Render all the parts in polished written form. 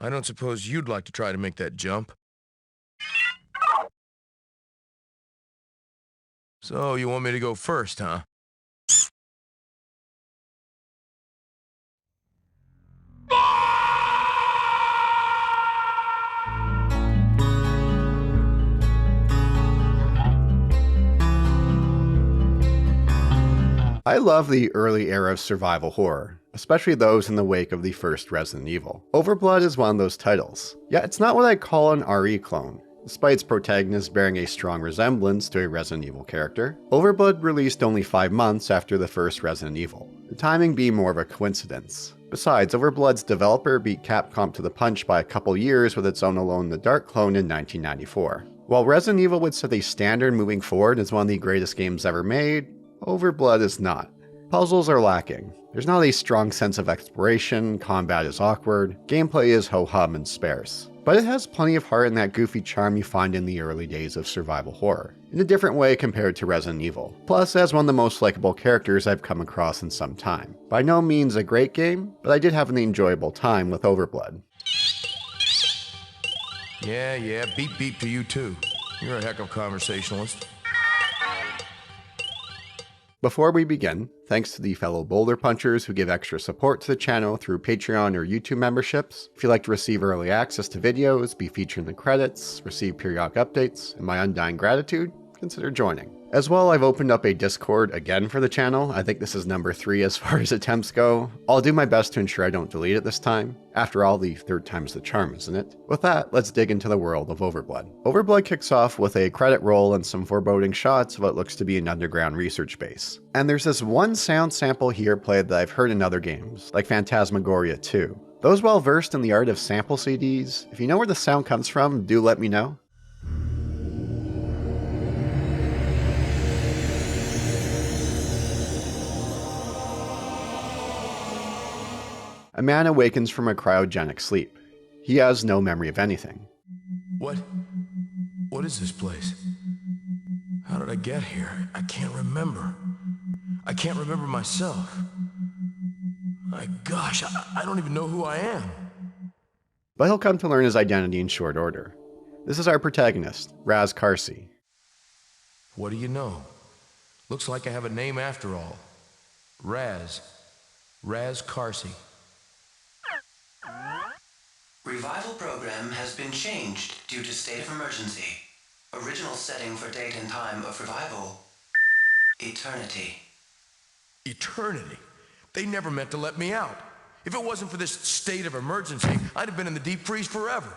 I don't suppose you'd like to try to make that jump? So, you want me to go first, huh? I love the early era of survival horror, especially those in the wake of the first Resident Evil. Overblood is one of those titles. Yet it's not what I'd call an RE clone. Despite its protagonist bearing a strong resemblance to a Resident Evil character, Overblood released only 5 months after the first Resident Evil, the timing being more of a coincidence. Besides, Overblood's developer beat Capcom to the punch by a couple years with its own Alone in the Dark clone in 1994. While Resident Evil would set a standard moving forward as one of the greatest games ever made, Overblood is not. Puzzles are lacking. There's not a strong sense of exploration, combat is awkward, gameplay is ho-hum and sparse. But it has plenty of heart and that goofy charm you find in the early days of survival horror, in a different way compared to Resident Evil. Plus, as one of the most likable characters I've come across in some time. By no means a great game, but I did have an enjoyable time with Overblood. Yeah, beep beep to you too. You're a heck of a conversationalist. Before we begin, thanks to the fellow Boulder Punchers who give extra support to the channel through Patreon or YouTube memberships. If you'd like to receive early access to videos, be featured in the credits, receive periodic updates, and my undying gratitude, consider joining. As well, I've opened up a Discord again for the channel. I think this is number 3 as far as attempts go. I'll do my best to ensure I don't delete it this time. After all, the third time's the charm, isn't it? With that, let's dig into the world of Overblood. Overblood kicks off with a credit roll and some foreboding shots of what looks to be an underground research base. And there's this one sound sample here played that I've heard in other games, like Phantasmagoria 2. Those well versed in the art of sample CDs, if you know where the sound comes from, do let me know. A man awakens from a cryogenic sleep. He has no memory of anything. What is this place? How did I get here? I can't remember. I can't remember myself. My gosh, I don't even know who I am. But he'll come to learn his identity in short order. This is our protagonist, Raz Karcy. What do you know? Looks like I have a name after all. Raz Karcy. Revival program has been changed due to state of emergency. Original setting for date and time of revival, eternity. Eternity? They never meant to let me out. If it wasn't for this state of emergency, I'd have been in the deep freeze forever.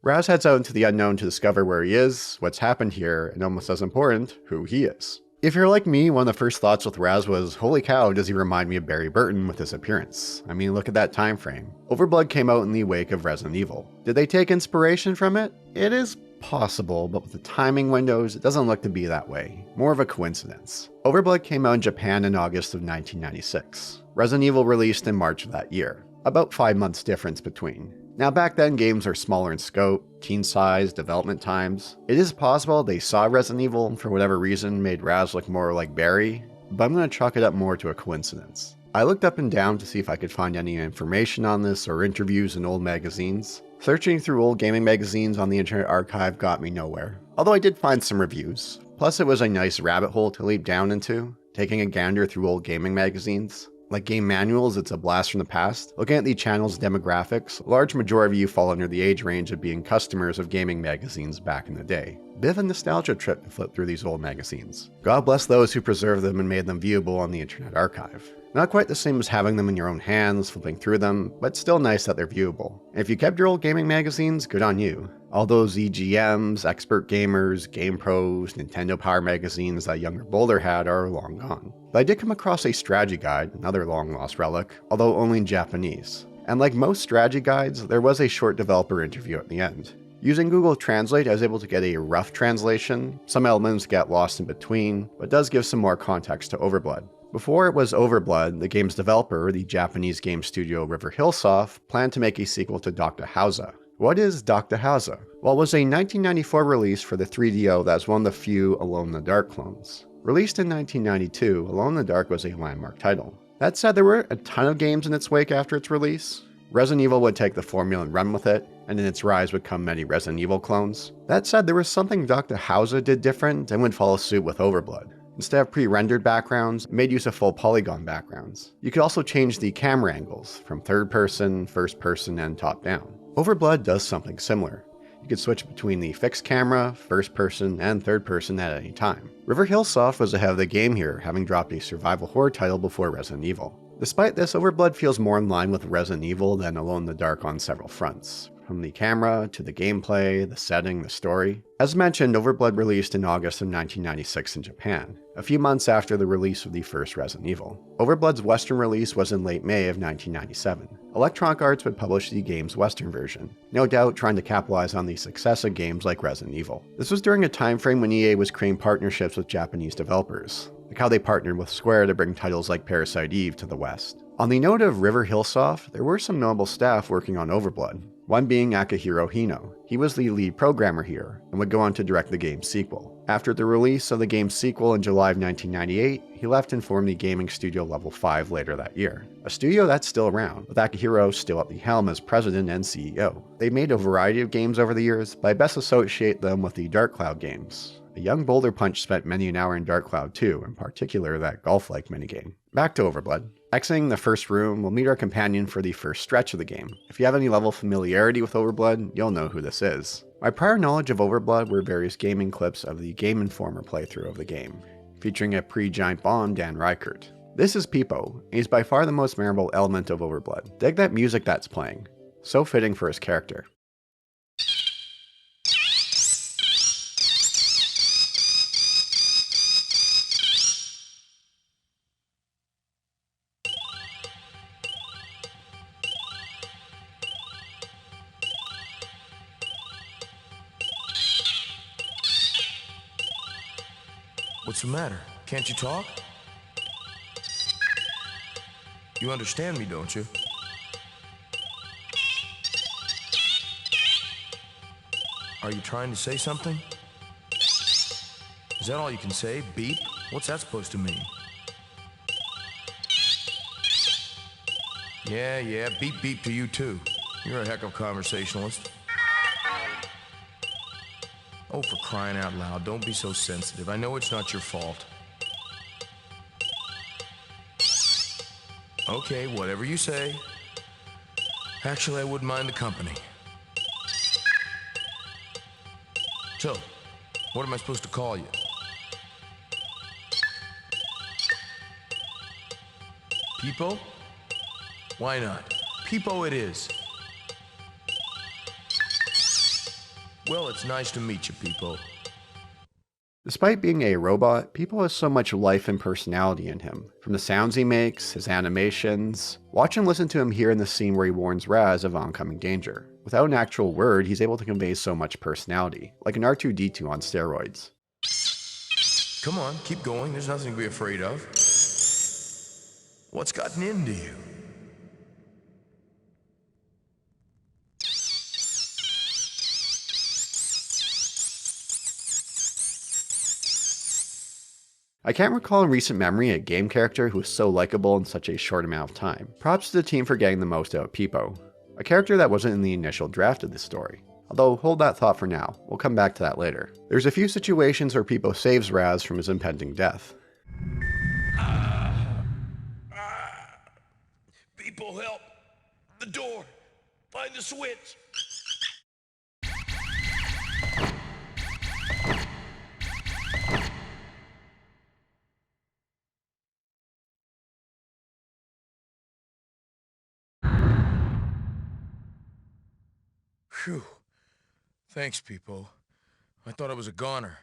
Raz heads out into the unknown to discover where he is, what's happened here, and almost as important, who he is. If you're like me, one of the first thoughts with Raz was, holy cow, does he remind me of Barry Burton with his appearance? I mean, look at that time frame. Overblood came out in the wake of Resident Evil. Did they take inspiration from it? It is possible, but with the timing windows, it doesn't look to be that way. More of a coincidence. Overblood came out in Japan in August of 1996. Resident Evil released in March of that year. About 5 months difference between. Now back then, games are smaller in scope, teen size, development times. It is possible they saw Resident Evil and for whatever reason made Raz look more like Barry, but I'm going to chalk it up more to a coincidence. I looked up and down to see if I could find any information on this or interviews in old magazines. Searching through old gaming magazines on the Internet Archive got me nowhere, although I did find some reviews. Plus it was a nice rabbit hole to leap down into, taking a gander through old gaming magazines. Like game manuals, it's a blast from the past. Looking at the channel's demographics, a large majority of you fall under the age range of being customers of gaming magazines back in the day. Bit of a nostalgia trip to flip through these old magazines. God bless those who preserved them and made them viewable on the Internet Archive. Not quite the same as having them in your own hands, flipping through them, but still nice that they're viewable. And if you kept your old gaming magazines, good on you. All those EGMs, Expert Gamers, Game Pros, Nintendo Power magazines that younger Boulder had are long gone. But I did come across a strategy guide, another long lost relic, although only in Japanese. And like most strategy guides, there was a short developer interview at the end. Using Google Translate, I was able to get a rough translation. Some elements get lost in between, but does give some more context to Overblood. Before it was Overblood, the game's developer, the Japanese game studio River Hill Soft, planned to make a sequel to Dr. Hauser. What is Dr. Hauser? Well, it was a 1994 release for the 3DO that's one of the few Alone in the Dark clones. Released in 1992, Alone in the Dark was a landmark title. That said, there were a ton of games in its wake after its release. Resident Evil would take the formula and run with it, and in its rise would come many Resident Evil clones. That said, there was something Dr. Hauser did different and would follow suit with Overblood. Instead of pre-rendered backgrounds, it made use of full polygon backgrounds. You could also change the camera angles from third person, first person, and top down. Overblood does something similar. You could switch between the fixed camera, first person, and third person at any time. River Hill Soft was ahead of the game here, having dropped a survival horror title before Resident Evil. Despite this, Overblood feels more in line with Resident Evil than Alone in the Dark on several fronts. From the camera, to the gameplay, the setting, the story. As mentioned, Overblood released in August of 1996 in Japan, a few months after the release of the first Resident Evil. Overblood's Western release was in late May of 1997. Electronic Arts would publish the game's Western version, no doubt trying to capitalize on the success of games like Resident Evil. This was during a time frame when EA was creating partnerships with Japanese developers, like how they partnered with Square to bring titles like Parasite Eve to the West. On the note of River Hill Soft, there were some notable staff working on Overblood, one being Akihiro Hino. He was the lead programmer here, and would go on to direct the game's sequel. After the release of the game's sequel in July of 1998, he left and formed the gaming studio Level 5 later that year. A studio that's still around, with Akihiro still at the helm as president and CEO. They made a variety of games over the years, but I best associate them with the Dark Cloud games. A young Boulder Punch spent many an hour in Dark Cloud 2, in particular that golf-like minigame. Back to Overblood. Exiting the first room, we'll meet our companion for the first stretch of the game. If you have any level of familiarity with Overblood, you'll know who this is. My prior knowledge of Overblood were various gaming clips of the Game Informer playthrough of the game, featuring a pre-Giant Bomb Dan Reichert. This is PIPO, and he's by far the most memorable element of Overblood. Dig that music that's playing. So fitting for his character. What's the matter? Can't you talk? You understand me, don't you? Are you trying to say something? Is that all you can say? Beep? What's that supposed to mean? Yeah, beep beep to you too. You're a heck of a conversationalist. Oh, for crying out loud, don't be so sensitive. I know it's not your fault. Okay, whatever you say. Actually, I wouldn't mind the company. So, what am I supposed to call you? PIPO? Why not? PIPO it is. Well, it's nice to meet you, PIPO. Despite being a robot, PIPO has so much life and personality in him. From the sounds he makes, his animations. Watch and listen to him here in the scene where he warns Raz of oncoming danger. Without an actual word, he's able to convey so much personality, like an R2-D2 on steroids. Come on, keep going. There's nothing to be afraid of. What's gotten into you? I can't recall in recent memory a game character who was so likable in such a short amount of time. Props to the team for getting the most out of PIPO, a character that wasn't in the initial draft of this story. Although, hold that thought for now, we'll come back to that later. There's a few situations where PIPO saves Raz from his impending death. People help! The door! Find the switch! Phew. Thanks, people. I thought I was a goner.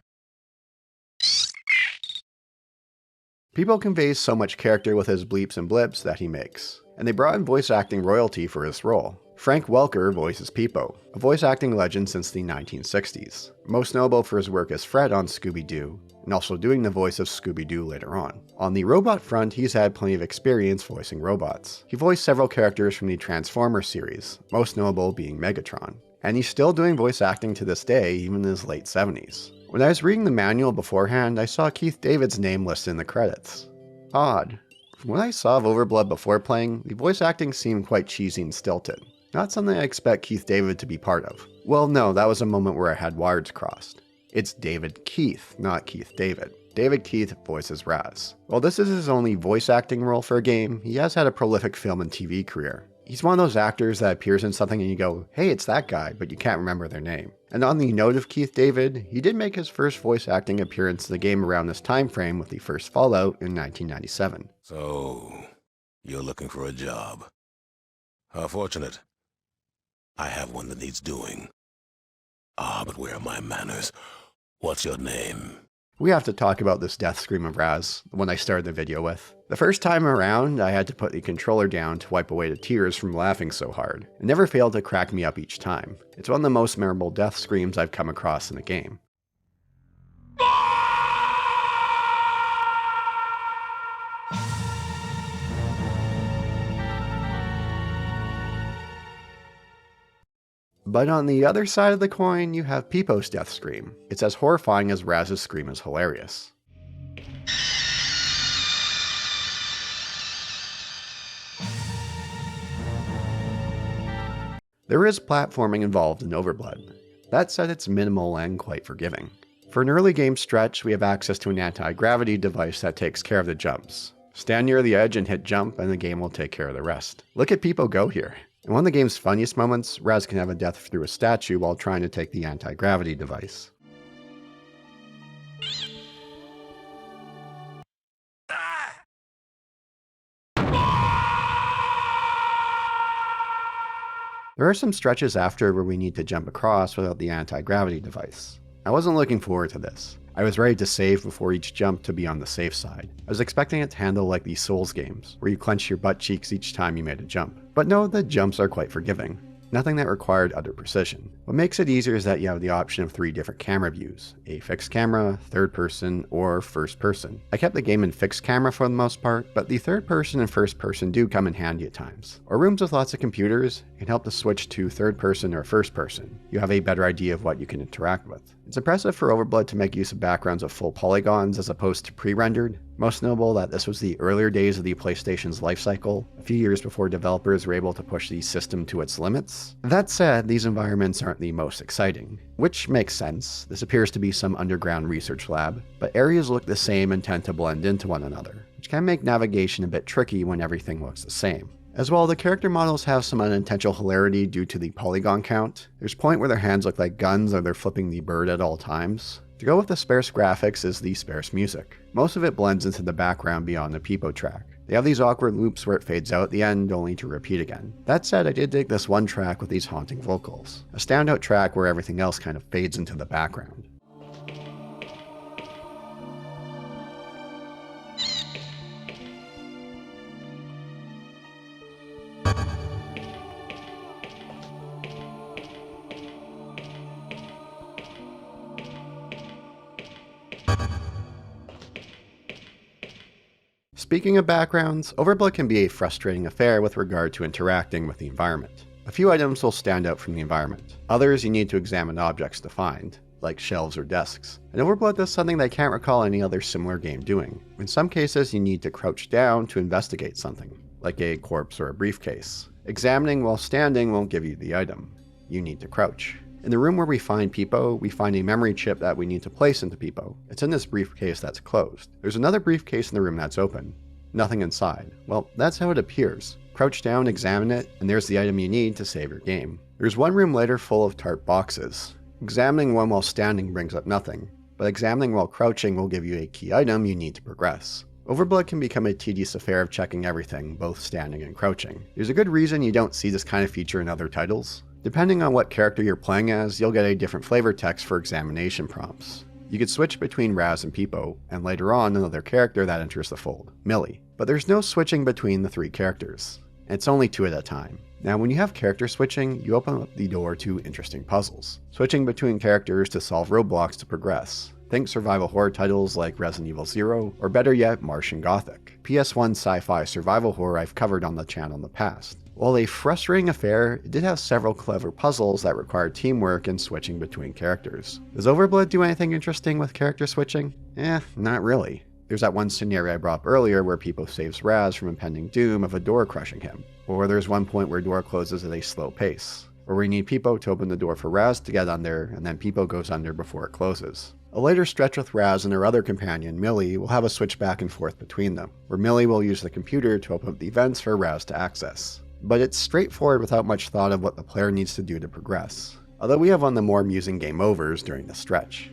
PIPO conveys so much character with his bleeps and blips that he makes, and they brought in voice acting royalty for this role. Frank Welker voices PIPO, a voice acting legend since the 1960s, most notable for his work as Fred on Scooby-Doo, and also doing the voice of Scooby-Doo later on. On the robot front, he's had plenty of experience voicing robots. He voiced several characters from the Transformers series, most notable being Megatron, and he's still doing voice acting to this day, even in his late 70s. When I was reading the manual beforehand, I saw Keith David's name listed in the credits. Odd. From what I saw of Overblood before playing, the voice acting seemed quite cheesy and stilted. Not something I expect Keith David to be part of. Well, no, that was a moment where I had wires crossed. It's David Keith, not Keith David. David Keith voices Raz. While this is his only voice acting role for a game, he has had a prolific film and TV career. He's one of those actors that appears in something and you go, hey, it's that guy, but you can't remember their name. And on the note of Keith David, he did make his first voice acting appearance in the game around this time frame with the first Fallout in 1997. So, you're looking for a job. How fortunate. I have one that needs doing. Ah, but where are my manners? What's your name? We have to talk about this death scream of Raz, the one I started the video with. The first time around, I had to put the controller down to wipe away the tears from laughing so hard. It never failed to crack me up each time. It's one of the most memorable death screams I've come across in a game. But on the other side of the coin, you have PIPO's death scream. It's as horrifying as Raz's scream is hilarious. There is platforming involved in Overblood. That said, it's minimal and quite forgiving. For an early game stretch, we have access to an anti-gravity device that takes care of the jumps. Stand near the edge and hit jump, and the game will take care of the rest. Look at PIPO go here. In one of the game's funniest moments, Raz can have a death through a statue while trying to take the anti-gravity device. There are some stretches after where we need to jump across without the anti-gravity device. I wasn't looking forward to this. I was ready to save before each jump to be on the safe side. I was expecting it to handle like these Souls games, where you clench your butt cheeks each time you made a jump. But no, the jumps are quite forgiving. Nothing that required utter precision. What makes it easier is that you have the option of 3 different camera views, a fixed camera, third person, or first person. I kept the game in fixed camera for the most part, but the third person and first person do come in handy at times. Or rooms with lots of computers can help to switch to third person or first person. You have a better idea of what you can interact with. It's impressive for Overblood to make use of backgrounds of full polygons as opposed to pre-rendered. Most notable that this was the earlier days of the PlayStation's lifecycle, a few years before developers were able to push the system to its limits. That said, these environments aren't the most exciting, which makes sense. This appears to be some underground research lab, but areas look the same and tend to blend into one another, which can make navigation a bit tricky when everything looks the same. As well, the character models have some unintentional hilarity due to the polygon count. There's a point where their hands look like guns or they're flipping the bird at all times. To go with the sparse graphics is the sparse music. Most of it blends into the background beyond the PIPO track. They have these awkward loops where it fades out at the end only to repeat again. That said, I did dig this one track with these haunting vocals. A standout track where everything else kind of fades into the background. Speaking of backgrounds, Overblood can be a frustrating affair with regard to interacting with the environment. A few items will stand out from the environment. Others you need to examine objects to find, like shelves or desks. And Overblood does something that I can't recall any other similar game doing. In some cases, you need to crouch down to investigate something, like a corpse or a briefcase. Examining while standing won't give you the item. You need to crouch. In the room where we find PIPO, we find a memory chip that we need to place into PIPO. It's in this briefcase that's closed. There's another briefcase in the room that's open. Nothing inside. Well, that's how it appears. Crouch down, examine it, and there's the item you need to save your game. There's one room later full of tart boxes. Examining one while standing brings up nothing, but examining while crouching will give you a key item you need to progress. Overblood can become a tedious affair of checking everything, both standing and crouching. There's a good reason you don't see this kind of feature in other titles. Depending on what character you're playing as, you'll get a different flavor text for examination prompts. You could switch between Raz and PIPO, and later on another character that enters the fold, Millie. But there's no switching between the 3 characters. It's only 2 at a time. Now when you have character switching, you open up the door to interesting puzzles. Switching between characters to solve roadblocks to progress. Think survival horror titles like Resident Evil 0, or better yet, Martian Gothic. PS1 sci-fi survival horror I've covered on the channel in the past. While a frustrating affair, it did have several clever puzzles that required teamwork and switching between characters. Does Overblood do anything interesting with character switching? Not really. There's that one scenario I brought up earlier where PIPO saves Raz from impending doom of a door crushing him. Or there's one point where a door closes at a slow pace, where we need PIPO to open the door for Raz to get under, and then PIPO goes under before it closes. A later stretch with Raz and her other companion, Millie, will have a switch back and forth between them, where Millie will use the computer to open up the vents for Raz to access. But it's straightforward without much thought of what the player needs to do to progress, although we have one of the more amusing game overs during the stretch.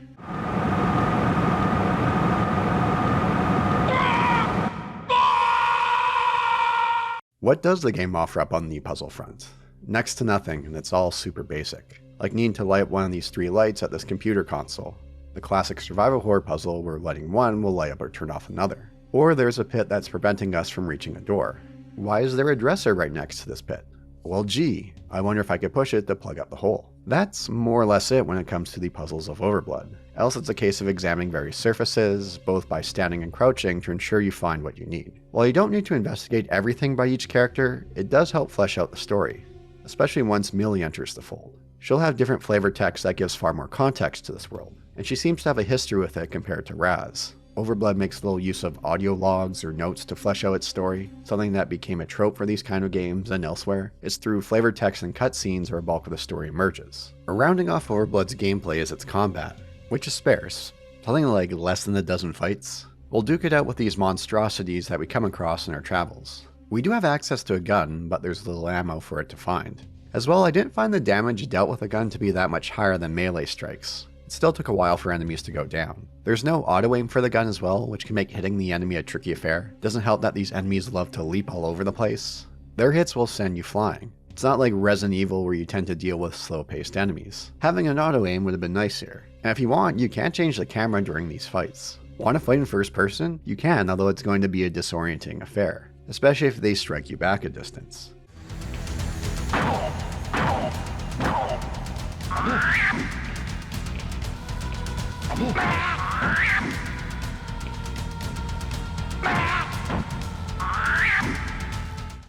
What does the game offer up on the puzzle front? Next to nothing, and it's all super basic, like needing to light up one of these 3 lights at this computer console. The classic survival horror puzzle where lighting one will light up or turn off another. Or there's a pit that's preventing us from reaching a door. Why is there a dresser right next to this pit? Well, gee, I wonder if I could push it to plug up the hole. That's more or less it when it comes to the puzzles of Overblood. Else it's a case of examining various surfaces, both by standing and crouching to ensure you find what you need. While you don't need to investigate everything by each character, it does help flesh out the story, especially once Millie enters the fold. She'll have different flavor text that gives far more context to this world, and she seems to have a history with it compared to Raz. Overblood makes little use of audio logs or notes to flesh out its story, something that became a trope for these kind of games and elsewhere. It's through flavor text and cutscenes where a bulk of the story emerges. Rounding off Overblood's gameplay is its combat, which is sparse, something like less than a dozen fights. We'll duke it out with these monstrosities that we come across in our travels. We do have access to a gun, but there's little ammo for it to find. As well, I didn't find the damage dealt with a gun to be that much higher than melee strikes. It still took a while for enemies to go down. There's no auto-aim for the gun as well, which can make hitting the enemy a tricky affair. Doesn't help that these enemies love to leap all over the place. Their hits will send you flying. It's not like Resident Evil where you tend to deal with slow-paced enemies. Having an auto-aim would have been nice here. And if you want, you can change the camera during these fights. Want to fight in first person? You can, although it's going to be a disorienting affair, especially if they strike you back a distance.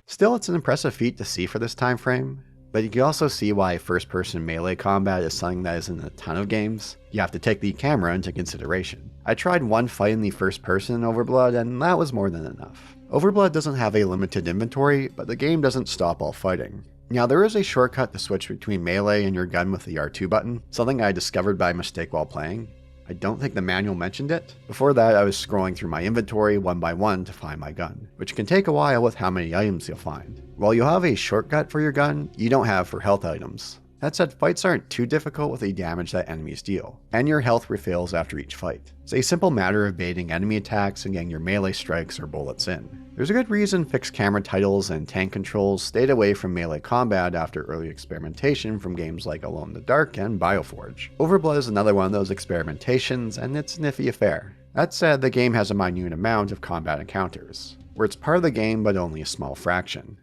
Still, it's an impressive feat to see for this time frame, but you can also see why first-person melee combat is something that is in a ton of games. You have to take the camera into consideration. I tried one fight in the first person in Overblood, and that was more than enough. Overblood doesn't have a limited inventory, but the game doesn't stop all fighting. Now, there is a shortcut to switch between melee and your gun with the R2 button, something I discovered by mistake while playing. I don't think the manual mentioned it. Before that, I was scrolling through my inventory one by one to find my gun, which can take a while with how many items you'll find. While you'll have a shortcut for your gun, you don't have for health items. That said, fights aren't too difficult with the damage that enemies deal, and your health refills after each fight. It's a simple matter of baiting enemy attacks and getting your melee strikes or bullets in. There's a good reason fixed camera titles and tank controls stayed away from melee combat after early experimentation from games like Alone in the Dark and Bioforge. Overblood is another one of those experimentations, and it's an iffy affair. That said, the game has a minute amount of combat encounters, where it's part of the game but only a small fraction.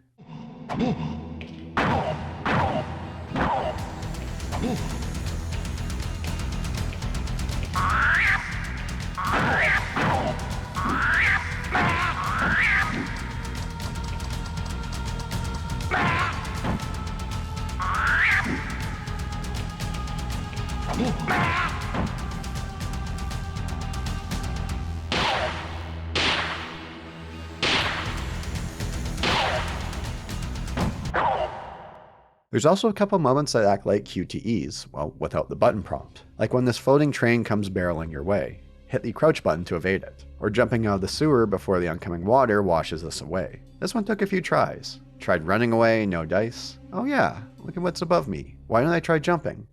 There's also a couple moments that act like QTEs, well, without the button prompt, like when this floating train comes barreling your way. Hit the crouch button to evade it, or jumping out of the sewer before the oncoming water washes us away. This one took a few tries. Tried running away, no dice. Oh yeah, look at what's above me. Why don't I try jumping?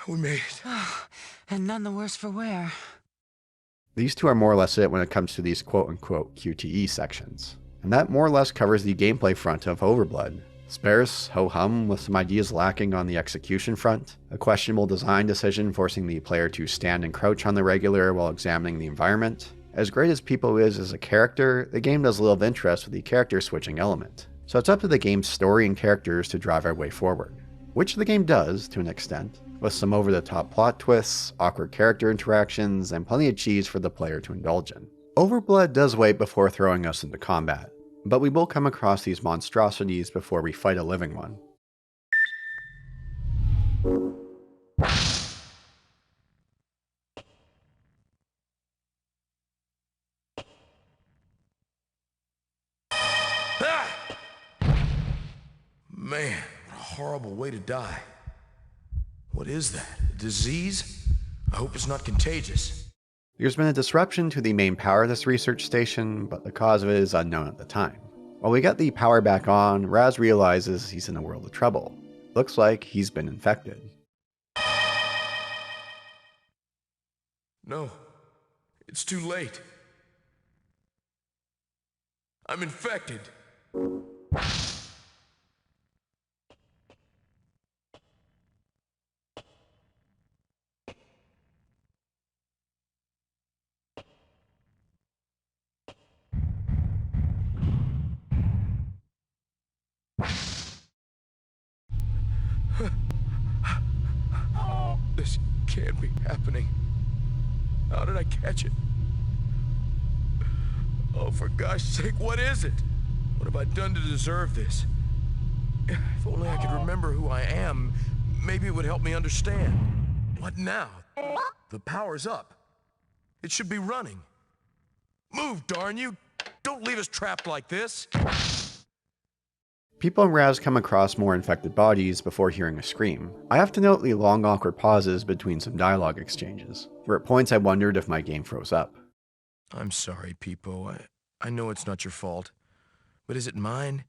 We made it. And none the worse for wear. These two are more or less it when it comes to these quote-unquote QTE sections. And that more or less covers the gameplay front of Overblood. Sparse, ho-hum, with some ideas lacking on the execution front, a questionable design decision forcing the player to stand and crouch on the regular while examining the environment. As great as PIPO is as a character, the game does little of interest with the character switching element. So it's up to the game's story and characters to drive our way forward. Which the game does, to an extent, with some over-the-top plot twists, awkward character interactions, and plenty of cheese for the player to indulge in. Overblood does wait before throwing us into combat. But we will come across these monstrosities before we fight a living one. Man, what a horrible way to die. What is that? A disease? I hope it's not contagious. There's been a disruption to the main power of this research station, but the cause of it is unknown at the time. While we get the power back on, Raz realizes he's in a world of trouble. Looks like he's been infected. No, it's too late. I'm infected. This can't be happening. How did I catch it? Oh, for gosh sake, what is it? What have I done to deserve this? If only I could remember who I am, maybe it would help me understand. What now? The power's up. It should be running. Move, darn you! Don't leave us trapped like this! PIPO and Raz come across more infected bodies before hearing a scream. I have to note the long awkward pauses between some dialogue exchanges, where at points I wondered if my game froze up. I'm sorry, PIPO. I know it's not your fault. But is it mine?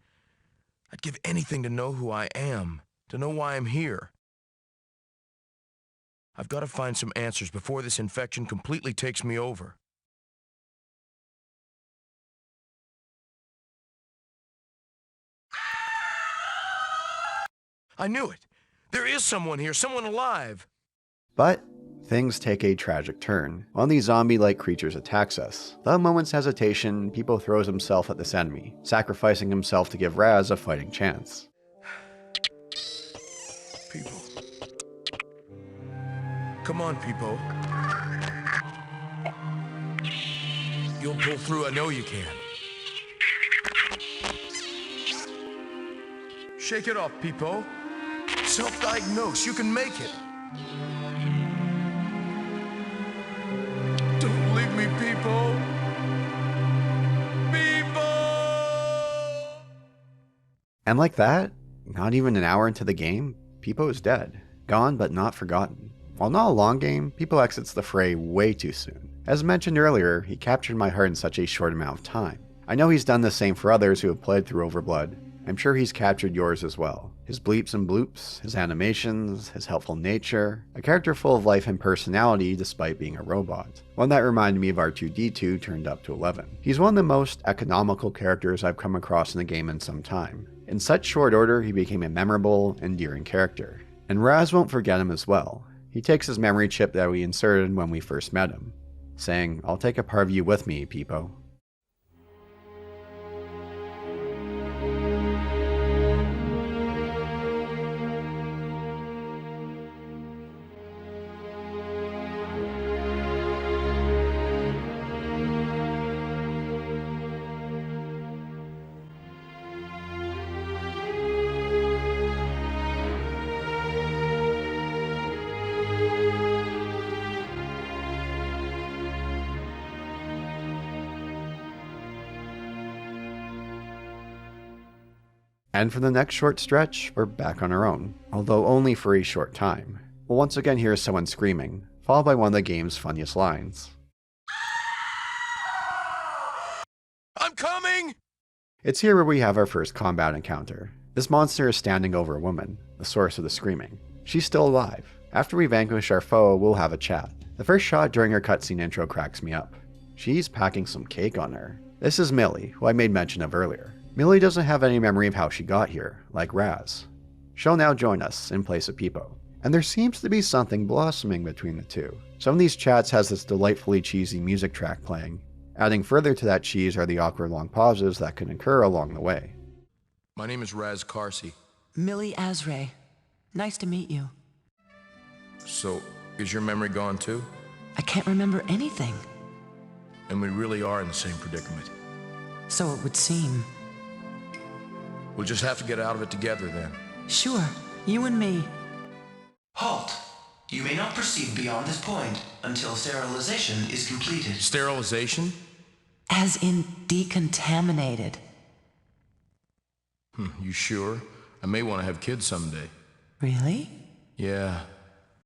I'd give anything to know who I am, to know why I'm here. I've got to find some answers before this infection completely takes me over. I knew it! There is someone here, someone alive! But things take a tragic turn. One of these zombie-like creatures attacks us. Without a moment's hesitation, PIPO throws himself at this enemy, sacrificing himself to give Raz a fighting chance. PIPO. Come on, PIPO. You'll pull through, I know you can. Shake it off, PIPO. Self-diagnose, you can make it. Don't leave me, PIPO. PIPO! And like that, not even an hour into the game, PIPO is dead. Gone but not forgotten. While not a long game, PIPO exits the fray way too soon. As mentioned earlier, he captured my heart in such a short amount of time. I know he's done the same for others who have played through Overblood. I'm sure he's captured yours as well. His bleeps and bloops, his animations, his helpful nature, a character full of life and personality despite being a robot. One that reminded me of R2-D2 turned up to 11. He's one of the most economical characters I've come across in a game in some time. In such short order, he became a memorable, endearing character. And Raz won't forget him as well. He takes his memory chip that we inserted when we first met him, saying, "I'll take a part of you with me, PIPO." And for the next short stretch, we're back on our own, although only for a short time. We'll once again hear someone screaming, followed by one of the game's funniest lines. I'm coming! It's here where we have our first combat encounter. This monster is standing over a woman, the source of the screaming. She's still alive. After we vanquish our foe, we'll have a chat. The first shot during her cutscene intro cracks me up. She's packing some cake on her. This is Millie, who I made mention of earlier. Millie doesn't have any memory of how she got here, like Raz. She'll now join us in place of PIPO. And there seems to be something blossoming between the two. Some of these chats has this delightfully cheesy music track playing. Adding further to that cheese are the awkward long pauses that can occur along the way. My name is Raz Carsey. Millie Azray. Nice to meet you. So, is your memory gone too? I can't remember anything. And we really are in the same predicament. So it would seem. We'll just have to get out of it together then. Sure, you and me. Halt! You may not proceed beyond this point until sterilization is completed. Sterilization? As in decontaminated. You sure? I may want to have kids someday. Really? Yeah.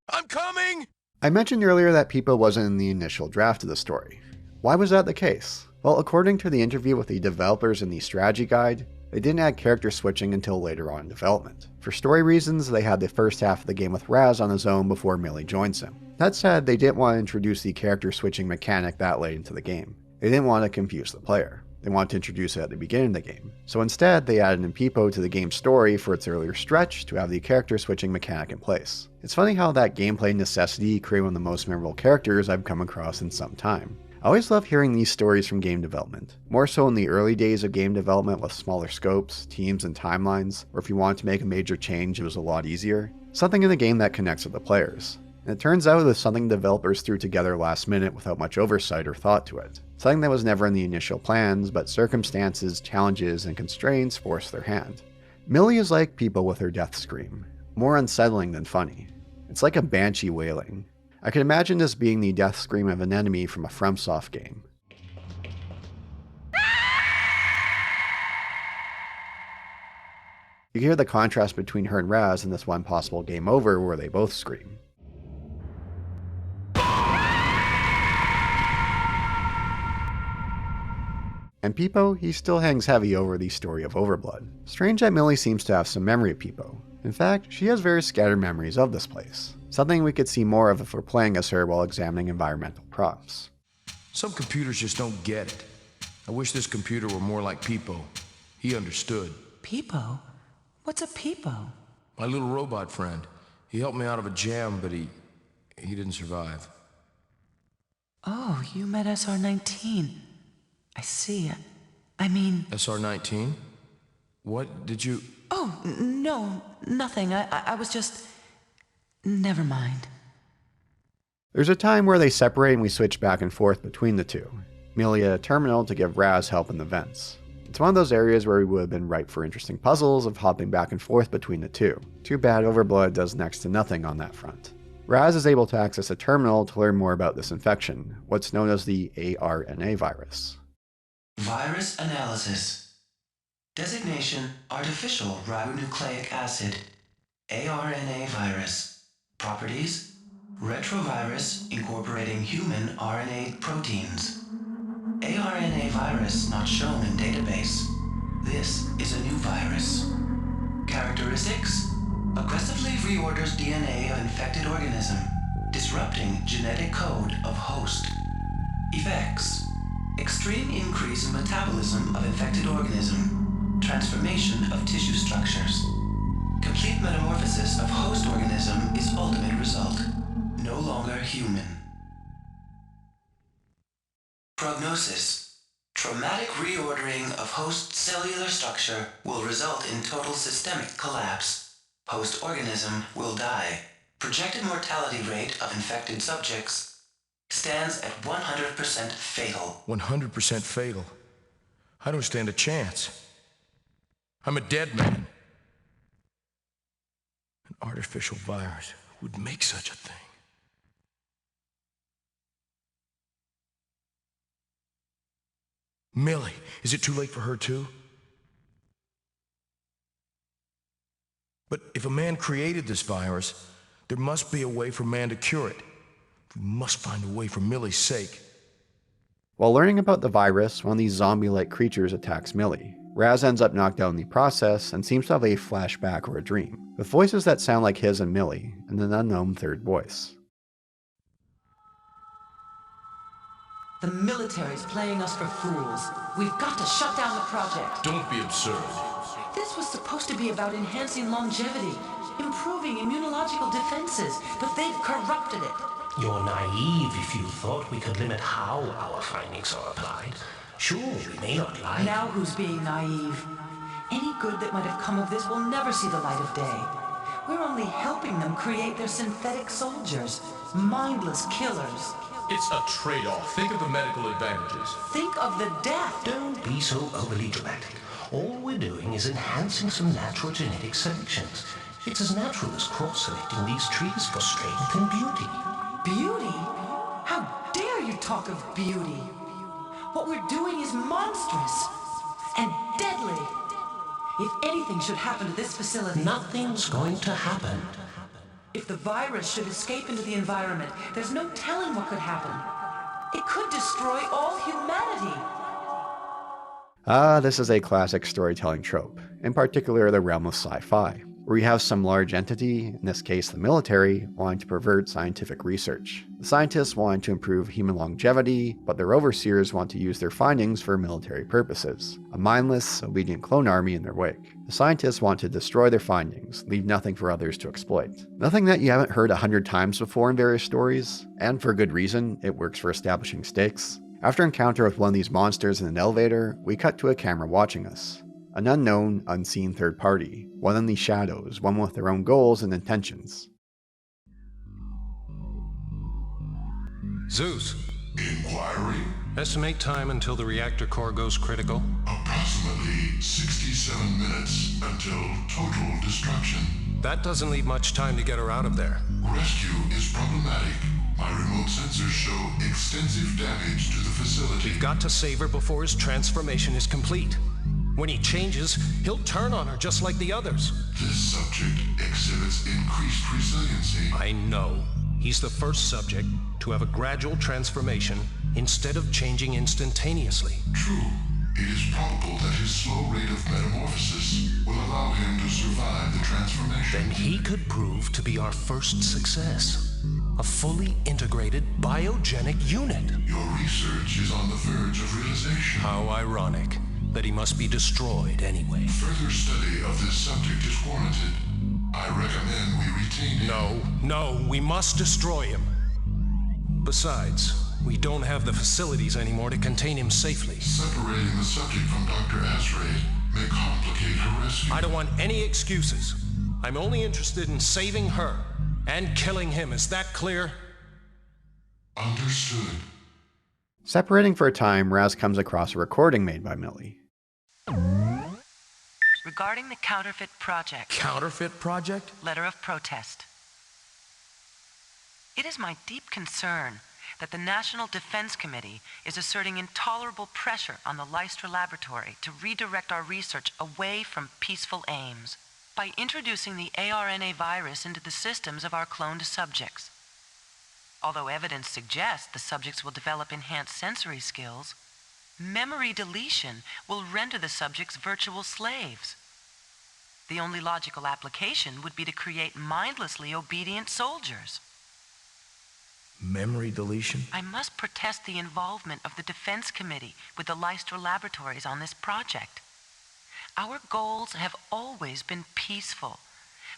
I'm coming! I mentioned earlier that PIPO wasn't in the initial draft of the story. Why was that the case? Well, according to the interview with the developers in the strategy guide, they didn't add character switching until later on in development. For story reasons, they had the first half of the game with Raz on his own before Millie joins him. That said, they didn't want to introduce the character switching mechanic that late into the game. They didn't want to confuse the player. They wanted to introduce it at the beginning of the game. So instead, they added in PIPO to the game's story for its earlier stretch to have the character switching mechanic in place. It's funny how that gameplay necessity created one of the most memorable characters I've come across in some time. I always love hearing these stories from game development, more so in the early days of game development with smaller scopes, teams, and timelines, or if you wanted to make a major change it was a lot easier. Something in the game that connects with the players. And it turns out it's something developers threw together last minute without much oversight or thought to it. Something that was never in the initial plans, but circumstances, challenges, and constraints forced their hand. Millie is like PIPO with her death scream, more unsettling than funny. It's like a banshee wailing. I can imagine this being the death scream of an enemy from a FromSoft game. You can hear the contrast between her and Raz in this one possible game over where they both scream. And PIPO, he still hangs heavy over the story of Overblood. Strange that Millie seems to have some memory of PIPO. In fact, she has very scattered memories of this place. Something we could see more of if we're playing as her while examining environmental prompts. Some computers just don't get it. I wish this computer were more like PIPO. He understood. PIPO? What's a PIPO? My little robot friend. He helped me out of a jam, but he didn't survive. Oh, you met SR-19. I see. I mean... SR-19? What did you... Oh, no, nothing. I was just... Never mind. There's a time where they separate and we switch back and forth between the two. Millie at a terminal to give Raz help in the vents. It's one of those areas where we would have been ripe for interesting puzzles of hopping back and forth between the two. Too bad Overblood does next to nothing on that front. Raz is able to access a terminal to learn more about this infection, what's known as the ARNA virus. Virus analysis. Designation: artificial ribonucleic acid. ARNA virus. Properties: retrovirus incorporating human RNA proteins. ARNA virus not shown in database. This is a new virus. Characteristics: aggressively reorders DNA of infected organism, disrupting genetic code of host. Effects: extreme increase in metabolism of infected organism, transformation of tissue structures. Complete metamorphosis of host organism is ultimate result. No longer human. Prognosis: traumatic reordering of host cellular structure will result in total systemic collapse. Host organism will die. Projected mortality rate of infected subjects stands at 100% fatal. 100% fatal? I don't stand a chance. I'm a dead man. An artificial virus would make such a thing. Millie, is it too late for her too? But if a man created this virus, there must be a way for man to cure it. We must find a way for Millie's sake. While learning about the virus, one of these zombie-like creatures attacks Millie. Raz ends up knocked out in the process and seems to have a flashback or a dream, with voices that sound like his and Millie, and an unknown third voice. The military's playing us for fools. We've got to shut down the project. Don't be absurd. This was supposed to be about enhancing longevity, improving immunological defenses, but they've corrupted it. You're naive if you thought we could limit how our findings are applied. Sure, we may not like... Now who's being naive? Any good that might have come of this will never see the light of day. We're only helping them create their synthetic soldiers, mindless killers. It's a trade-off. Think of the medical advantages. Think of the death. Don't be so overly dramatic. All we're doing is enhancing some natural genetic selections. It's as natural as cross-selecting these trees for strength and beauty. Beauty? How dare you talk of beauty? What we're doing is monstrous and deadly. If anything should happen to this facility... Nothing's going to happen. If the virus should escape into the environment, there's no telling what could happen. It could destroy all humanity. This is a classic storytelling trope, in particular the realm of sci-fi, where you have some large entity, in this case the military, wanting to pervert scientific research. The scientists want to improve human longevity, but their overseers want to use their findings for military purposes. A mindless, obedient clone army in their wake. The scientists want to destroy their findings, leave nothing for others to exploit. Nothing that you haven't heard 100 times before in various stories, and for good reason, it works for establishing stakes. After encounter with one of these monsters in an elevator, we cut to a camera watching us. An unknown, unseen third party, one in the shadows, one with their own goals and intentions. Zeus, Inquiry? estimate time until the reactor core goes critical. Approximately 67 minutes until total destruction. That doesn't leave much time to get her out of there. Rescue is problematic. My remote sensors show extensive damage to the facility. We've got to save her before his transformation is complete. When he changes, he'll turn on her just like the others. This subject exhibits increased resiliency. I know. He's the first subject to have a gradual transformation instead of changing instantaneously. True. It is probable that his slow rate of metamorphosis will allow him to survive the transformation. Then he could prove to be our first success. A fully integrated biogenic unit. Your research is on the verge of realization. How ironic that he must be destroyed anyway. Further study of this subject is warranted. I recommend we retain him. No, we must destroy him. Besides, we don't have the facilities anymore to contain him safely. Separating the subject from Dr. Azrae may complicate her rescue. I don't want any excuses. I'm only interested in saving her and killing him. Is that clear? Understood. Separating for a time, Raz comes across a recording made by Millie. Regarding the counterfeit project. Counterfeit project? Letter of protest. It is my deep concern that the National Defense Committee is asserting intolerable pressure on the Leicester Laboratory to redirect our research away from peaceful aims by introducing the ARNA virus into the systems of our cloned subjects. Although evidence suggests the subjects will develop enhanced sensory skills, memory deletion will render the subjects virtual slaves. The only logical application would be to create mindlessly obedient soldiers. Memory deletion? I must protest the involvement of the Defense Committee with the Leicester Laboratories on this project. Our goals have always been peaceful,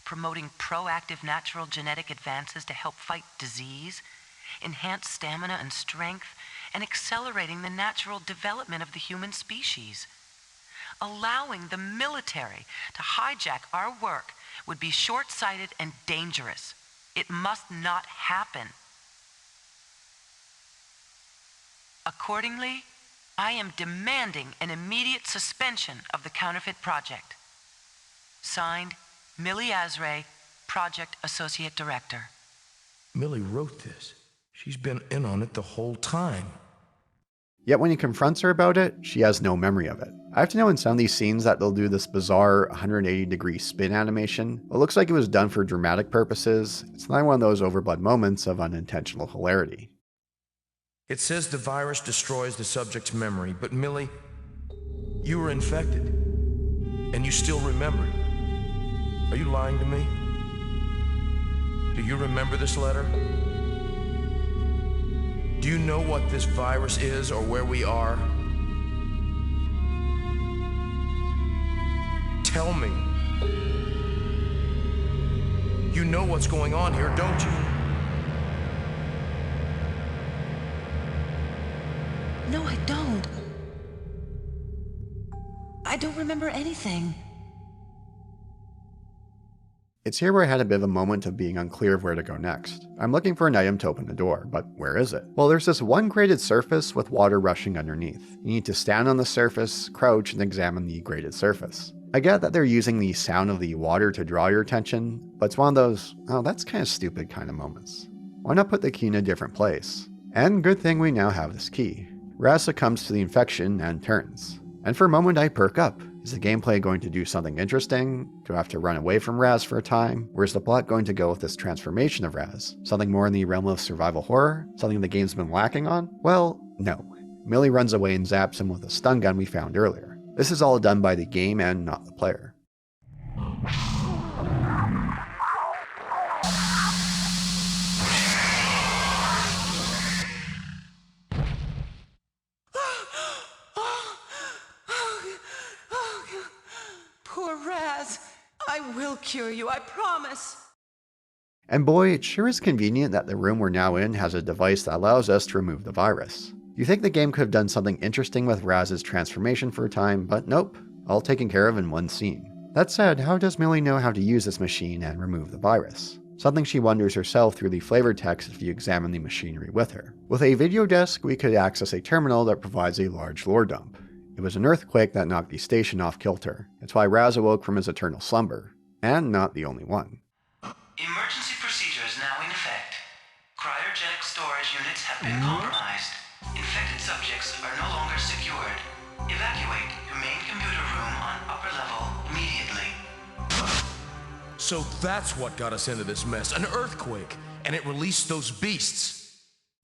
promoting proactive natural genetic advances to help fight disease, enhance stamina and strength, and accelerating the natural development of the human species. Allowing the military to hijack our work would be short-sighted and dangerous. It must not happen. Accordingly, I am demanding an immediate suspension of the counterfeit project. Signed, Millie Azrae, Project Associate Director. Millie wrote this. She's been in on it the whole time. Yet when he confronts her about it, she has no memory of it. I have to know in some of these scenes that they'll do this bizarre 180-degree spin animation. It looks like it was done for dramatic purposes. It's not one of those Overblood moments of unintentional hilarity. It says the virus destroys the subject's memory, but Millie, you were infected, and you still remembered. Are you lying to me? Do you remember this letter? Do you know what this virus is or where we are? Tell me. You know what's going on here, don't you? No, I don't. I don't remember anything. It's here where I had a bit of a moment of being unclear of where to go next. I'm looking for an item to open the door, but where is it? Well, there's this one graded surface with water rushing underneath. You need to stand on the surface, crouch, and examine the graded surface. I get that they're using the sound of the water to draw your attention, but it's one of those, oh, that's kind of stupid kind of moments. Why not put the key in a different place? And good thing we now have this key. Raz succumbs to the infection and turns. And for a moment I perk up. Is the gameplay going to do something interesting? Do I have to run away from Raz for a time? Or is the plot going to go with this transformation of Raz? Something more in the realm of survival horror? Something the game's been lacking on? Well, no. Millie runs away and zaps him with a stun gun we found earlier. This is all done by the game and not the player. Poor Raz. I will cure you, I promise. And boy, it sure is convenient that the room we're now in has a device that allows us to remove the virus. You think the game could have done something interesting with Raz's transformation for a time, but nope, all taken care of in one scene. That said, how does Millie know how to use this machine and remove the virus? Something she wonders herself through the flavor text if you examine the machinery with her. With a video desk, we could access a terminal that provides a large lore dump. It was an earthquake that knocked the station off kilter. It's why Raz awoke from his eternal slumber. And not the only one. Emergency procedures now in effect. Cryogenic storage units have been compromised. Infected subjects are no longer secured. Evacuate your main computer room on upper level immediately. So that's what got us into this mess. An earthquake. And it released those beasts.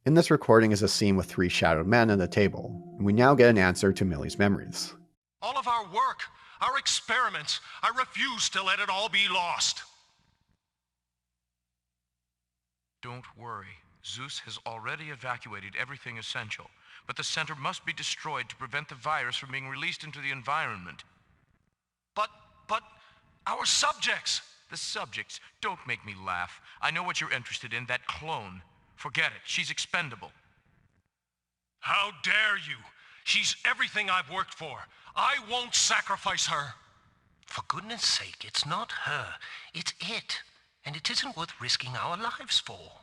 In this recording is a scene with 3 shadowed men at a table, and we now get an answer to Millie's memories. All of our work, our experiments, I refuse to let it all be lost. Don't worry. Zeus has already evacuated everything essential, but the center must be destroyed to prevent the virus from being released into the environment. But our subjects. The subjects? Don't make me laugh. I know what you're interested in, that clone. Forget it. She's expendable. How dare you? She's everything I've worked for. I won't sacrifice her. For goodness sake, it's not her. It's it. And it isn't worth risking our lives for.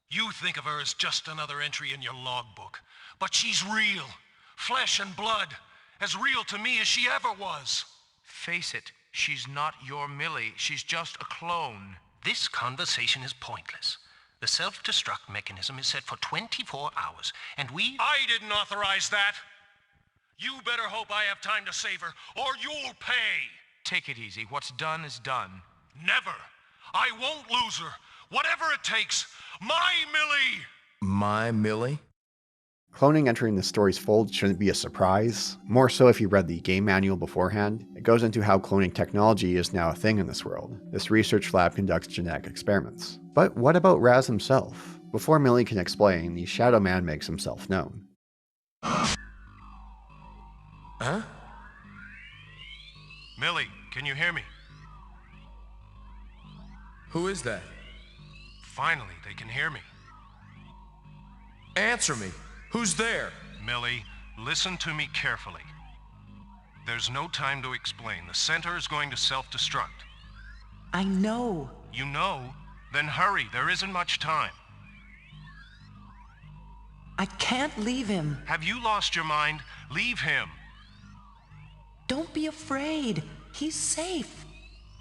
You think of her as just another entry in your logbook. But she's real. Flesh and blood. As real to me as she ever was. Face it. She's not your Millie. She's just a clone. This conversation is pointless. The self-destruct mechanism is set for 24 hours, and we... I didn't authorize that. You better hope I have time to save her, or you'll pay. Take it easy. What's done is done. Never. I won't lose her. Whatever it takes. My Millie! My Millie? Cloning entering the story's fold shouldn't be a surprise, more so if you read the game manual beforehand. It goes into how cloning technology is now a thing in this world. This research lab conducts genetic experiments. But what about Raz himself? Before Millie can explain, the Shadow Man makes himself known. Huh? Millie, can you hear me? Who is that? Finally, they can hear me. Answer me. Who's there? Millie, listen to me carefully. There's no time to explain. The center is going to self-destruct. I know. You know? Then hurry. There isn't much time. I can't leave him. Have you lost your mind? Leave him. Don't be afraid. He's safe.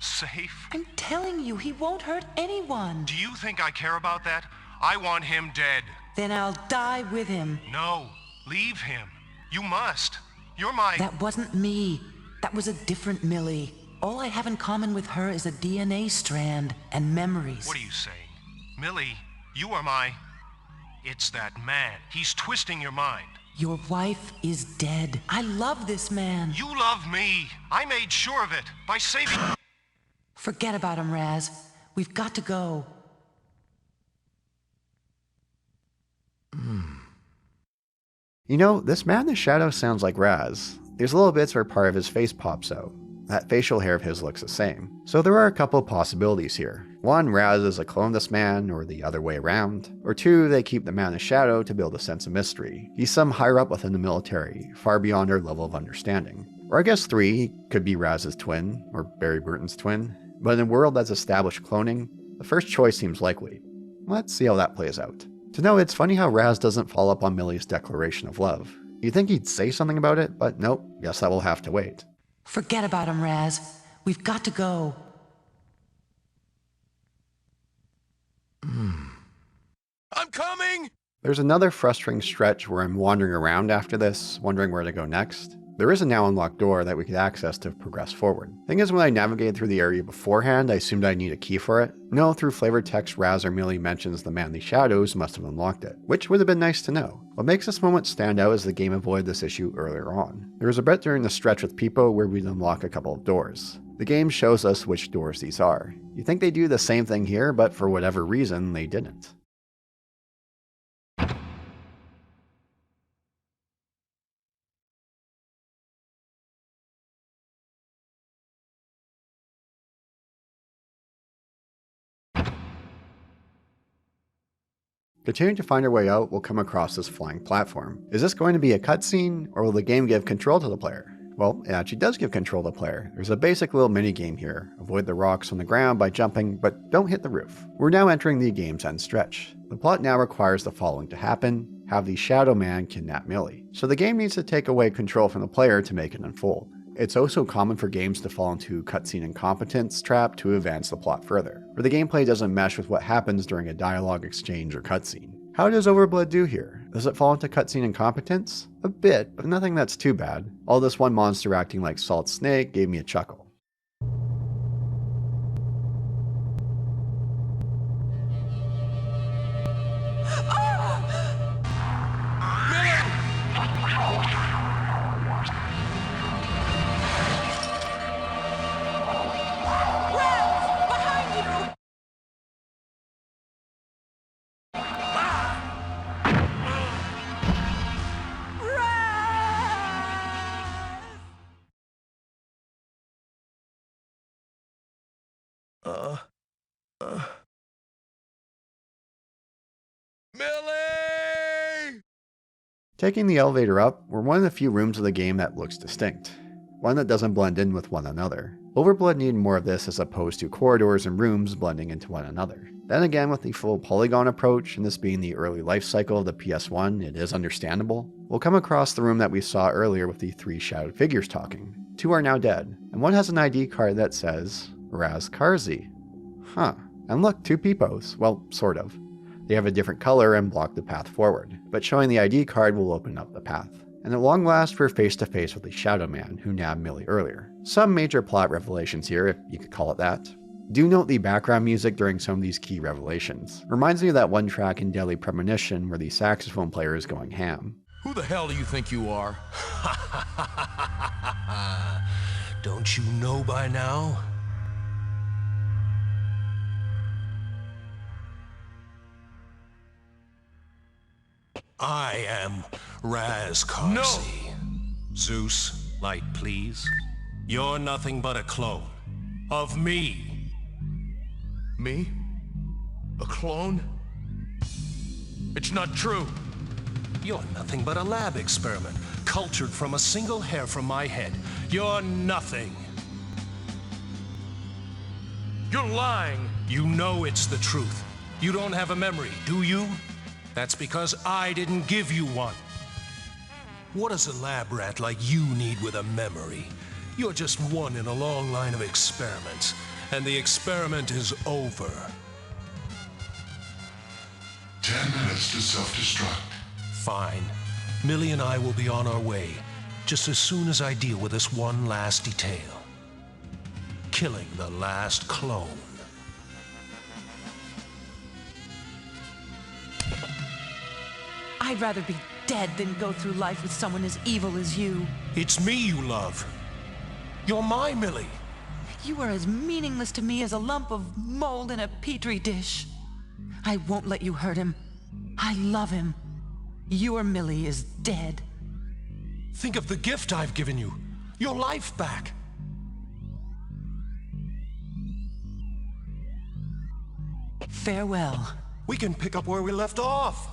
Safe? I'm telling you, he won't hurt anyone. Do you think I care about that? I want him dead. Then I'll die with him. No. Leave him. You must. You're my... That wasn't me. That was a different Millie. All I have in common with her is a DNA strand and memories. What are you saying? Millie, you are my... It's that man. He's twisting your mind. Your wife is dead. I love this man. You love me. I made sure of it. By saving... Forget about him, Raz. We've got to go. You know, this man in the shadow sounds like Raz. There's little bits where part of his face pops out. That facial hair of his looks the same. So there are a couple possibilities here. 1, Raz is a clone of this man, or the other way around. Or 2, they keep the man in the shadow to build a sense of mystery. He's some higher up within the military, far beyond our level of understanding. Or I guess 3, he could be Raz's twin, or Barry Burton's twin. But in a world that's established cloning, the first choice seems likely. Let's see how that plays out. To know, it's funny how Raz doesn't follow up on Millie's declaration of love. You'd think he'd say something about it, but nope, guess that will have to wait. Forget about him, Raz. We've got to go. I'm coming! There's another frustrating stretch where I'm wandering around after this, wondering where to go next. There is a now unlocked door that we could access to progress forward. Thing is, when I navigated through the area beforehand, I assumed I'd need a key for it. No, through flavored text, Raz or Millie mentions the manly shadows must have unlocked it, which would have been nice to know. What makes this moment stand out is the game avoided this issue earlier on. There was a bit during the stretch with PIPO where we'd unlock a couple of doors. The game shows us which doors these are. You think they do the same thing here, but for whatever reason, they didn't. Continuing to find our way out, we'll come across this flying platform. Is this going to be a cutscene, or will the game give control to the player? Well, it actually does give control to the player. There's a basic little mini game here. Avoid the rocks on the ground by jumping, but don't hit the roof. We're now entering the game's end stretch. The plot now requires the following to happen: have the Shadow Man kidnap Millie. So the game needs to take away control from the player to make it unfold. It's also common for games to fall into cutscene incompetence trap to advance the plot further, where the gameplay doesn't mesh with what happens during a dialogue exchange or cutscene. How does Overblood do here? Does it fall into cutscene incompetence? A bit, but nothing that's too bad. All this one monster acting like Salt Snake gave me a chuckle. Millie! Taking the elevator up, we're one of the few rooms of the game that looks distinct. One that doesn't blend in with one another. Overblood needed more of this as opposed to corridors and rooms blending into one another. Then again, with the full polygon approach, and this being the early life cycle of the PS1, it is understandable. We'll come across the room that we saw earlier with the three shadowed figures talking. Two are now dead, and one has an ID card that says Raz Karzi. Huh. And look, two PIPOs. Well, sort of. They have a different color and block the path forward, but showing the ID card will open up the path. And at long last, we're face to face with the Shadow Man who nabbed Millie earlier. Some major plot revelations here, if you could call it that. Do note the background music during some of these key revelations. Reminds me of that one track in Deadly Premonition where the saxophone player is going ham. Who the hell do you think you are? Don't you know by now? I am Raz Karzi. No! Zeus, light please. You're nothing but a clone of me. Me? A clone? It's not true. You're nothing but a lab experiment, cultured from a single hair from my head. You're nothing. You're lying. You know it's the truth. You don't have a memory, do you? That's because I didn't give you one. What does a lab rat like you need with a memory? You're just one in a long line of experiments, and the experiment is over. 10 minutes to self-destruct. Fine. Millie and I will be on our way, just as soon as I deal with this one last detail. Killing the last clone. I'd rather be dead than go through life with someone as evil as you. It's me you love. You're my Millie. You are as meaningless to me as a lump of mold in a petri dish. I won't let you hurt him. I love him. Your Millie is dead. Think of the gift I've given you. Your life back. Farewell. We can pick up where we left off.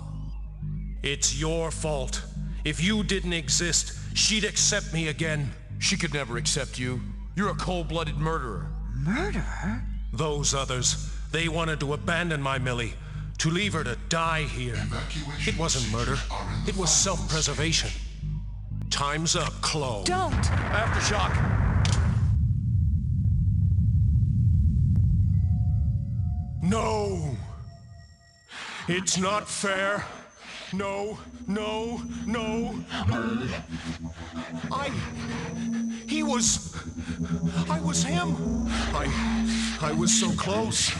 It's your fault. If you didn't exist, she'd accept me again. She could never accept you. You're a cold-blooded murderer. Murderer? Those others, they wanted to abandon my Millie, to leave her to die here. It wasn't murder. It was self-preservation. Time's up, Chloe. Don't! Aftershock! No! It's not fair. No, no, no. I was him. I was so close.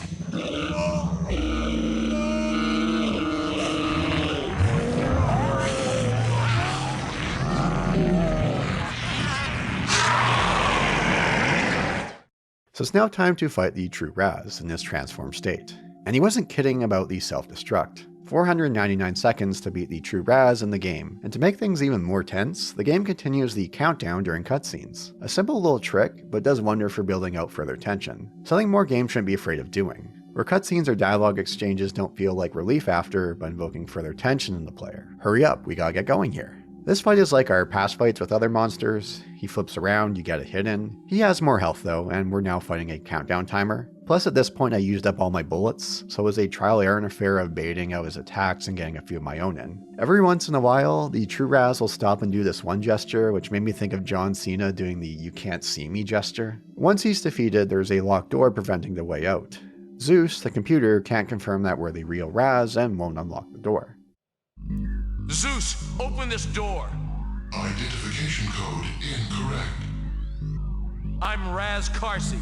So it's now time to fight the true Raz in this transformed state. And he wasn't kidding about the self-destruct. 499 seconds to beat the true Raz in the game, and to make things even more tense, the game continues the countdown during cutscenes. A simple little trick, but does wonder for building out further tension. Something more games shouldn't be afraid of doing. Where cutscenes or dialogue exchanges don't feel like relief after, but invoking further tension in the player. Hurry up, we gotta get going here. This fight is like our past fights with other monsters. He flips around, you get a hit in. He has more health though, and we're now fighting a countdown timer. Plus at this point I used up all my bullets, so it was a trial error and affair of baiting out his attacks and getting a few of my own in. Every once in a while, the true Raz will stop and do this one gesture, which made me think of John Cena doing the "you can't see me" gesture. Once he's defeated, there's a locked door preventing the way out. Zeus, the computer, can't confirm that we're the real Raz and won't unlock the door. Zeus, open this door! Identification code incorrect. I'm Raz Carsey.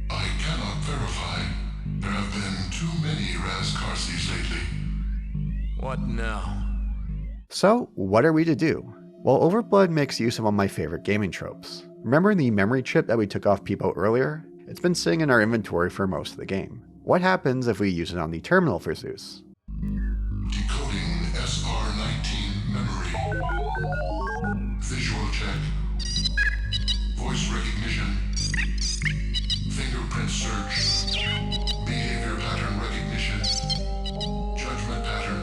I cannot verify. There have been too many Raz Carseys lately. What now? So, what are we to do? Well, Overblood makes use of one of my favorite gaming tropes. Remember the memory chip that we took off PIPO earlier? It's been sitting in our inventory for most of the game. What happens if we use it on the terminal for Zeus? Decoding SR19 memory. Visual check. Voice recognition. Fingerprint search. Behavior pattern recognition. Judgment pattern.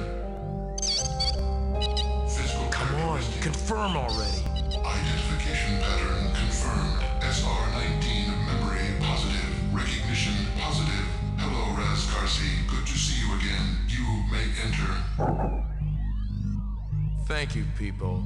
Physical Come on, characteristic. confirm already. Identification pattern confirmed. SR19 memory positive. Recognition positive. Hello, Raz Carsey. Good to see you again. You may enter. Thank you, people.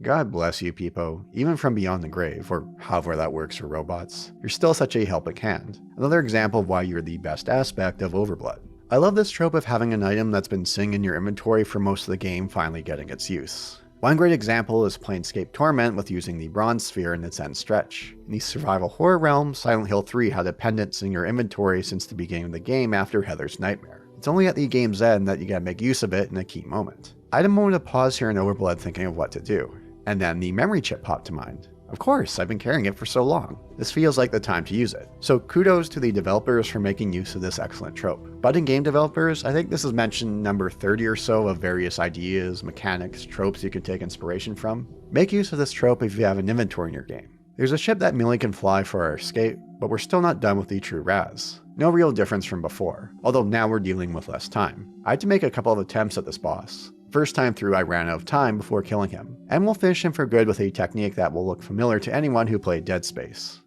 God bless you, PIPO. Even from beyond the grave, or however that works for robots, you're still such a helping hand. Another example of why you're the best aspect of Overblood. I love this trope of having an item that's been sitting in your inventory for most of the game finally getting its use. One great example is Planescape Torment with using the Bronze Sphere in its end stretch. In the survival horror realm, Silent Hill 3 had a pendant in your inventory since the beginning of the game after Heather's Nightmare. It's only at the game's end that you gotta make use of it in a key moment. I had a moment of pause here in Overblood thinking of what to do. And then the memory chip popped to mind. Of course, I've been carrying it for so long. This feels like the time to use it. So kudos to the developers for making use of this excellent trope. Budding game developers, I think this is mentioned number 30 or so of various ideas, mechanics, tropes you can take inspiration from. Make use of this trope if you have an inventory in your game. There's a ship that Millie can fly for our escape, but we're still not done with the true Raz. No real difference from before, although now we're dealing with less time. I had to make a couple of attempts at this boss. First time through I ran out of time before killing him, and we'll finish him for good with a technique that will look familiar to anyone who played Dead Space.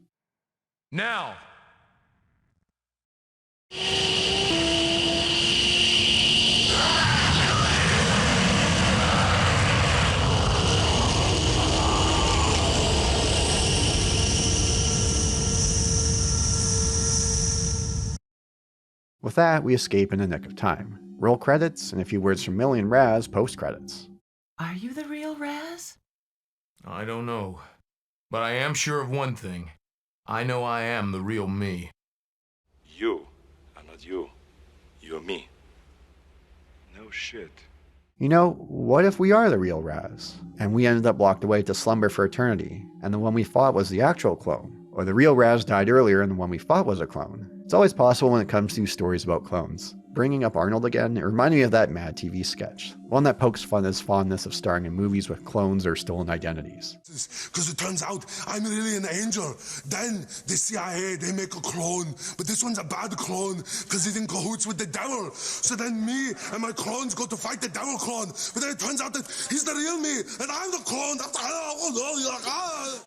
Now! With that, we escape in the nick of time. Roll credits, and a few words from Millie and Raz post-credits. Are you the real Raz? I don't know. But I am sure of one thing. I know I am the real me. You are not you. You're me. No shit. You know, what if we are the real Raz, and we ended up locked away to slumber for eternity, and the one we fought was the actual clone? Or the real Raz died earlier and the one we fought was a clone? It's always possible when it comes to stories about clones. bringing up Arnold again, it reminded me of that Mad TV sketch, one that pokes fun at his fondness of starring in movies with clones or stolen identities. Because it turns out I'm really an angel. Then the CIA, they make a clone, but this one's a bad clone because he's in cahoots with the devil. So then me and my clones go to fight the devil clone, but then it turns out that he's the real me and I'm the clone.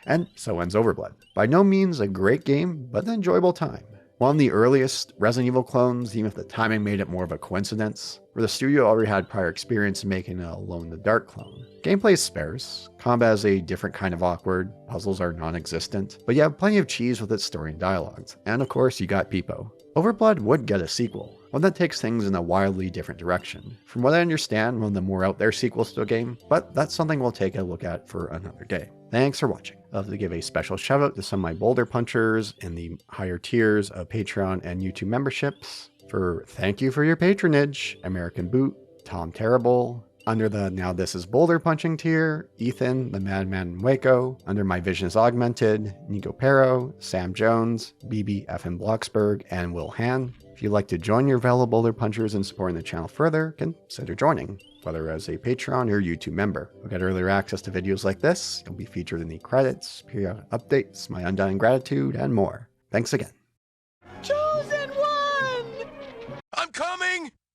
And so ends Overblood. By no means a great game, but an enjoyable time. One of the earliest Resident Evil clones, even if the timing made it more of a coincidence, where the studio already had prior experience in making a Alone in the Dark clone. Gameplay is sparse, combat is a different kind of awkward, puzzles are non-existent, but you have plenty of cheese with its story and dialogues, and of course you got PIPO. Overblood would get a sequel, one that takes things in a wildly different direction. From what I understand, one of the more out there sequels to a game, but that's something we'll take a look at for another day. Thanks for watching. I'd love to give a special shout out to some of my Boulder Punchers in the higher tiers of Patreon and YouTube memberships. Thank you for your patronage, American Boot, Tom Terrible. Under the Now This Is Boulder Punching tier, Ethan, the Madman in Waco. Under My Vision is Augmented, Nico Pero, Sam Jones, BB F. Bloxburg, and Will Han. If you'd like to join your fellow Boulder Punchers and supporting the channel further, consider joining, whether as a Patreon or YouTube member. You'll get earlier access to videos like this, you'll be featured in the credits, periodic updates, my undying gratitude, and more. Thanks again.